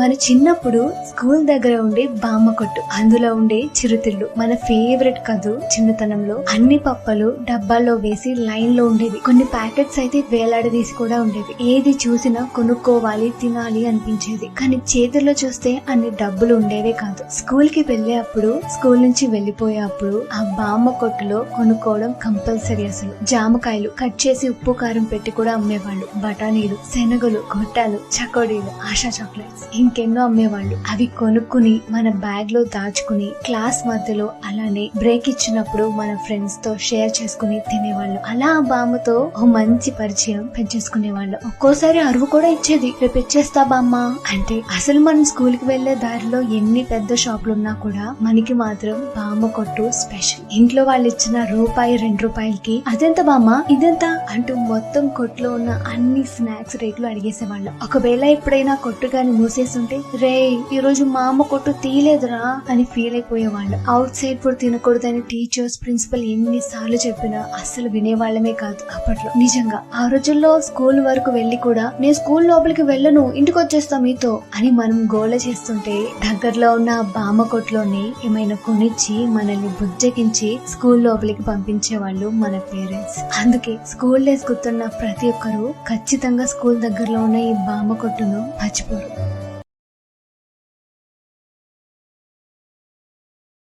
మన చిన్నప్పుడు స్కూల్ దగ్గర ఉండే బామ్మ కొట్టు, అందులో ఉండే చిరుతిళ్ళు మన ఫేవరెట్ కదూ. చిన్నతనంలో అన్ని పప్పలు డబ్బాల్లో వేసి లైన్ లో ఉండేవి. కొన్ని ప్యాకెట్స్ అయితే వేలాడదీసి కూడా ఉండేవి. ఏది చూసినా కొనుక్కోవాలి, తినాలి అనిపించేది. కానీ చేతుల్లో చూస్తే అన్ని డబ్బులు ఉండేవే కాదు. స్కూల్ కి వెళ్లే అప్పుడు, స్కూల్ నుంచి వెళ్లిపోయే అప్పుడు ఆ బామ్మ కొట్టులో కొనుక్కోవడం కంపల్సరీ. అసలు జామకాయలు కట్ చేసి ఉప్పు కారం పెట్టి కూడా అమ్మేవాళ్ళు. బఠానీలు, శనగలు, గొట్టాలు, చకోడీలు, ఆశా చాక్లెట్స్ ఇంకెన్నో అమ్మేవాళ్ళు. అవి కొనుక్కుని మన బ్యాగ్ లో దాచుకుని క్లాస్ మధ్యలో అలానే బ్రేక్ ఇచ్చినప్పుడు మన ఫ్రెండ్స్ తో షేర్ చేసుకుని తినేవాళ్ళు. అలా ఆ బామ్మతో ఓ మంచి పరిచయం పెంచేసుకునేవాళ్ళు. ఒక్కోసారి అరువు కూడా ఇచ్చేది, రేపు ఇచ్చేస్తా బామ్మ అంటే. అసలు మనం స్కూల్ కి వెళ్లే దారిలో ఎన్ని పెద్ద షాపులున్నా కూడా మనకి మాత్రం బామ్మ కొట్టు స్పెషల్. ఇంట్లో వాళ్ళు ఇచ్చిన రూపాయి 2 రూపాయలకి అదెంత బామ్మ, ఇదెంత అంటూ మొత్తం కొట్లో ఉన్న అన్ని స్నాక్స్ రేట్లు అడిగేసేవాళ్ళు. ఒకవేళ ఎప్పుడైనా కొట్టు గాని మూసేస్తుంటే, రే ఈ రోజు మా అమ్మ కొట్టు తీయలేదురా అని ఫీల్ అయిపోయేవాళ్ళు. అవుట్ సైడ్ ఫుడ్ తినకూడదని టీచర్స్, ప్రిన్సిపల్ ఎన్నిసార్లు చెప్పినా అస్సలు వినేవాళ్ళమే కాదు అప్పట్లో. నిజంగా ఆ రోజుల్లో స్కూల్ వరకు వెళ్లి కూడా నేను స్కూల్ లోపలికి వెళ్ళను, ఇంటికి వచ్చేస్తా మీతో అని మనం గోల చేస్తుంటే దగ్గరలో ఉన్న బామ్మ కొట్లోనే ఏమైనా కొనిచ్చి మనల్ని బుజ్జగించి స్కూల్ లోపలికి పంపించేవాళ్ళు మన పేరెంట్స్. అందుకే స్కూల్ డేస్ గుర్తున్న ప్రతి ఒక్కరూ ఖచ్చితంగా స్కూల్ దగ్గరలో ఉన్న ఈ బామ్మ కొట్టును మర్చిపోరు.